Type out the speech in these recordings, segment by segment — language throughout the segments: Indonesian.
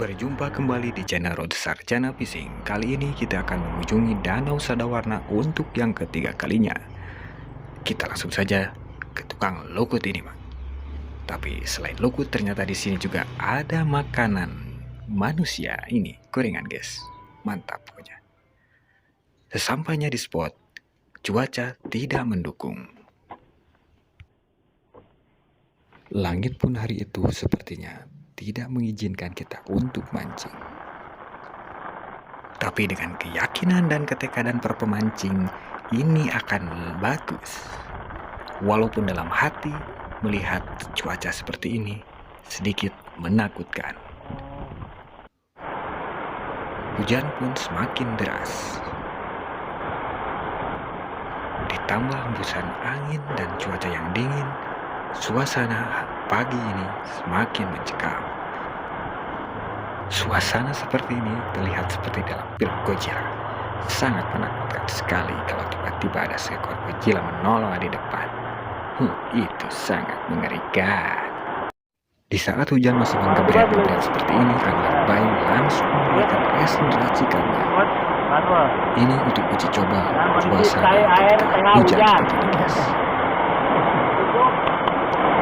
Berjumpa kembali di channel Road Sarjana Fishing. Kali ini kita akan mengunjungi Danau Sadawarna untuk yang ketiga kalinya. Kita langsung saja ke tukang lokut ini, Mak. Tapi selain lokut, ternyata di sini juga ada makanan manusia. Ini gorengan, guys. Mantap pokoknya. Sesampainya di spot, cuaca tidak mendukung. Langit pun hari itu sepertinya tidak mengizinkan kita untuk mancing. Tapi dengan keyakinan dan ketekadan para pemancing, ini akan bagus. Walaupun dalam hati melihat cuaca seperti ini sedikit menakutkan. Hujan pun semakin deras. Ditambah hembusan angin dan cuaca yang dingin, suasana pagi ini semakin mencekam. Suasana seperti ini terlihat seperti dalam film Godzilla. Sangat menakutkan sekali kalau tiba-tiba ada seekor Godzilla menolong di depan. Itu sangat mengerikan. Di saat hujan masih menggembret-gebret seperti ini, Kang Bayu langsung mengeluarkan es racikannya. Ini untuk uji coba suasana ketika hujan seperti ini, guys.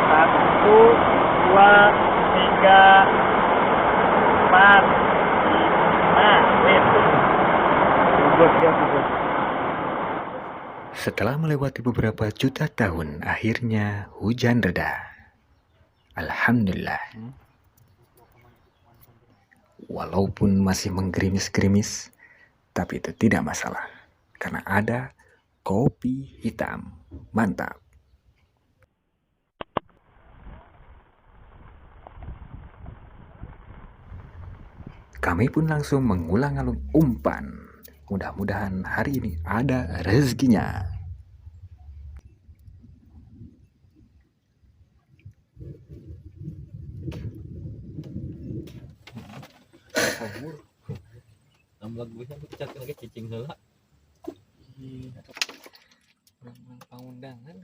1, 2, 3, 4, 5, wait. Setelah melewati beberapa juta tahun, akhirnya hujan reda. Alhamdulillah. Walaupun masih menggerimis-gerimis, tapi itu tidak masalah. Karena ada kopi hitam. Mantap. Kami pun langsung mengulang-alung umpan. Mudah-mudahan hari ini ada rezekinya. Nambah gue kan pecat lagi cicing heula. Orang paundangan.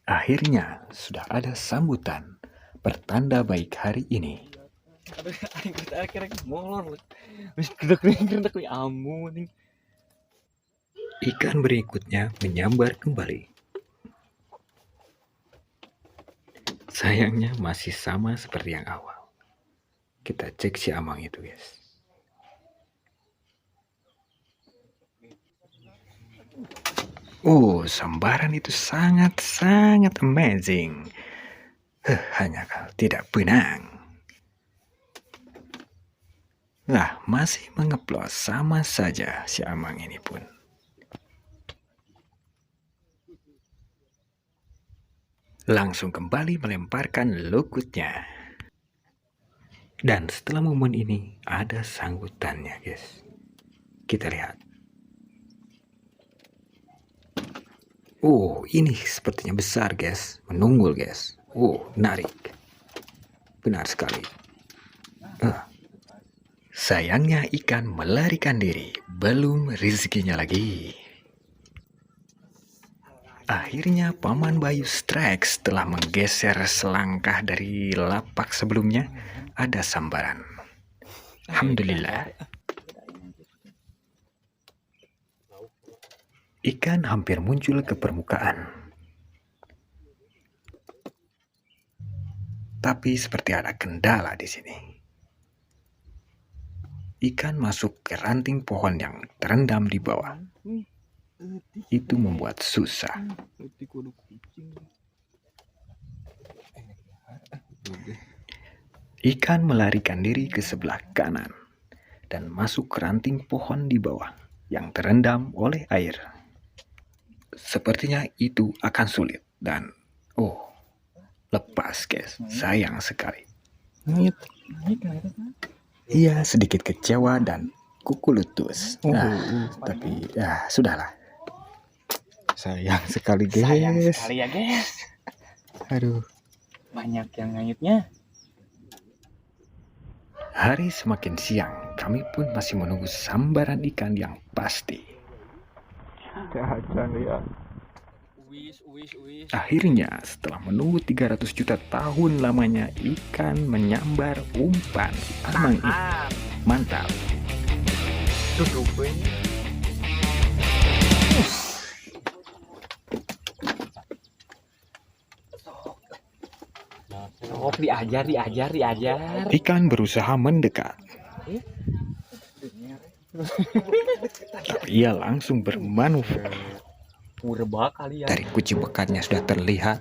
Akhirnya sudah ada sambutan pertanda baik hari ini. Aduh, aing kira-kira molor. Wis gedek-gedek amun. Ikan berikutnya menyambar kembali. Sayangnya masih sama seperti yang awal. Kita cek si Amang itu, guys. Sambaran itu sangat-sangat amazing. Hanya kalau tidak benang. Lah, masih mengeplos sama saja si Amang ini pun. Langsung kembali melemparkan lokutnya. Dan setelah momen ini ada sanggutannya, guys. Kita lihat. Ini sepertinya besar, guys. Menunggul, guys. Menarik. Benar sekali. Sayangnya ikan melarikan diri. Belum rezekinya lagi. Akhirnya Paman Bayu strike setelah menggeser selangkah dari lapak sebelumnya. Ada sambaran. Alhamdulillah. Ikan hampir muncul ke permukaan. Tapi seperti ada kendala di sini. Ikan masuk ke ranting pohon yang terendam di bawah. Itu membuat susah. Ikan melarikan diri ke sebelah kanan dan masuk ke ranting pohon di bawah yang terendam oleh air. Sepertinya itu akan sulit dan lepas, guys. Sayang sekali. Iya, sedikit kecewa dan kuku lutut. Tapi sudahlah. Sayang sekali, guys. Sayang sekali ya, guys. Aduh. Banyak yang nganyutnya. Hari semakin siang, kami pun masih menunggu sambaran ikan yang pasti. Akhirnya, setelah menunggu 300 juta tahun lamanya, ikan menyambar umpan amang itu. Mantap. Duduk we. Sok diajar. Ikan berusaha mendekat. Tapi ia langsung bermanuver. Purba kali ya. Dari kucing bekatnya sudah terlihat.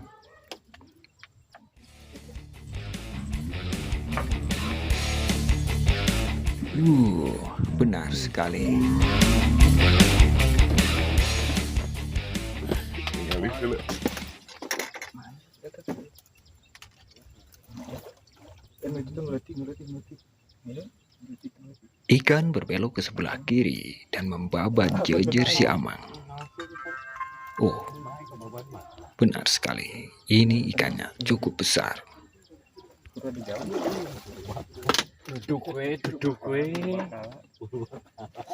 Benar sekali. Ikan berbelok ke sebelah kiri dan membabat jejer si amang. Oh, benar sekali. Ini ikannya cukup besar. Duduk we.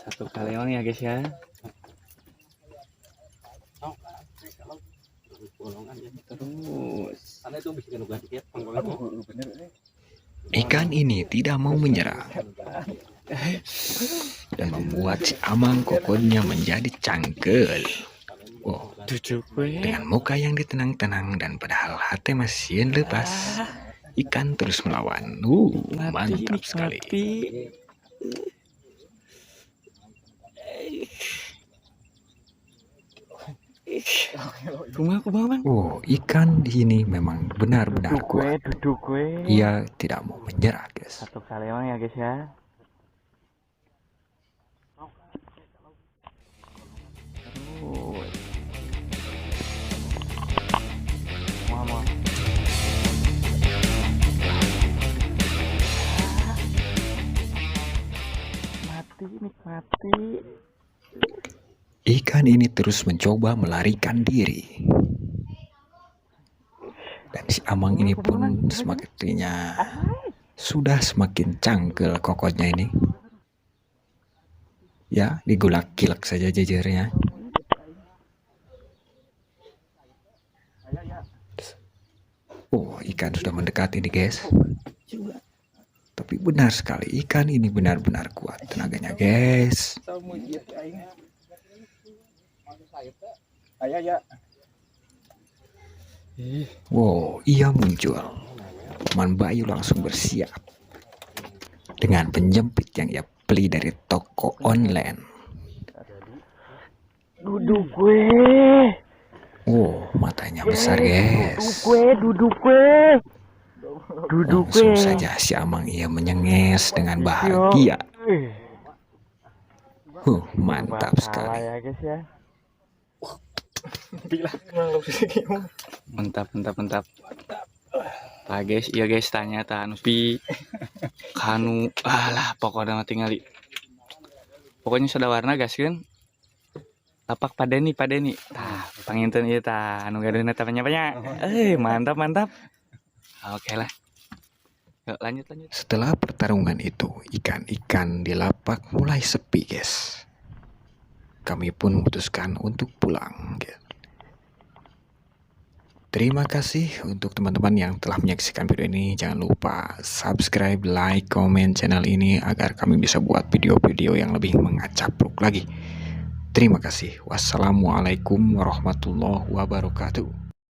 Satu kali emang ya guys ya. Terus. Ikan ini tidak mau menyerah dan membuat si amang kokonya menjadi cangkel. Oh, Duduk we. dengan muka yang ditenang-tenang dan padahal hati masih lepas, ikan terus melawan. Mantap sekali. Rumah aku bang. Oh, ikan di sini memang benar-benar kuat. Duduk we. Ia tidak mau menyerah, guys. Satu kali emang ya guys ya. Terus. Mau. Mati. Ikan ini terus mencoba melarikan diri. Dan si amang ini pun semakinnya sudah semakin cangkel kokotnya ini. Ya, digulak-gilak saja jejernya. Oh, ikan sudah mendekat ini, guys. Tapi benar sekali, ikan ini benar-benar kuat tenaganya, guys. Wow, ia muncul. Teman Bayu langsung bersiap dengan penjepit yang ia beli dari toko online. Duduk gue. Oh, matanya besar, guys. Duduk gue. Langsung saja si amang ia menyenges dengan bahagia. Mantap sekali. Ya guys ya. Mantap. Lah guys, iya guys tanya anu pi kanu alah pokoknya tinggali. Pokoknya sudah warna guys kan. Tapak padeni. Tah, panginten ieu tah anu gadeuna tah panya. Mantap. Oke lah. Yuk lanjut. Setelah pertarungan itu, ikan-ikan di lapak mulai sepi, guys. Kami pun memutuskan untuk pulang, guys. Terima kasih untuk teman-teman yang telah menyaksikan video ini. Jangan lupa subscribe, like, komen channel ini agar kami bisa buat video-video yang lebih mengacapruk lagi. Terima kasih. Wassalamualaikum warahmatullahi wabarakatuh.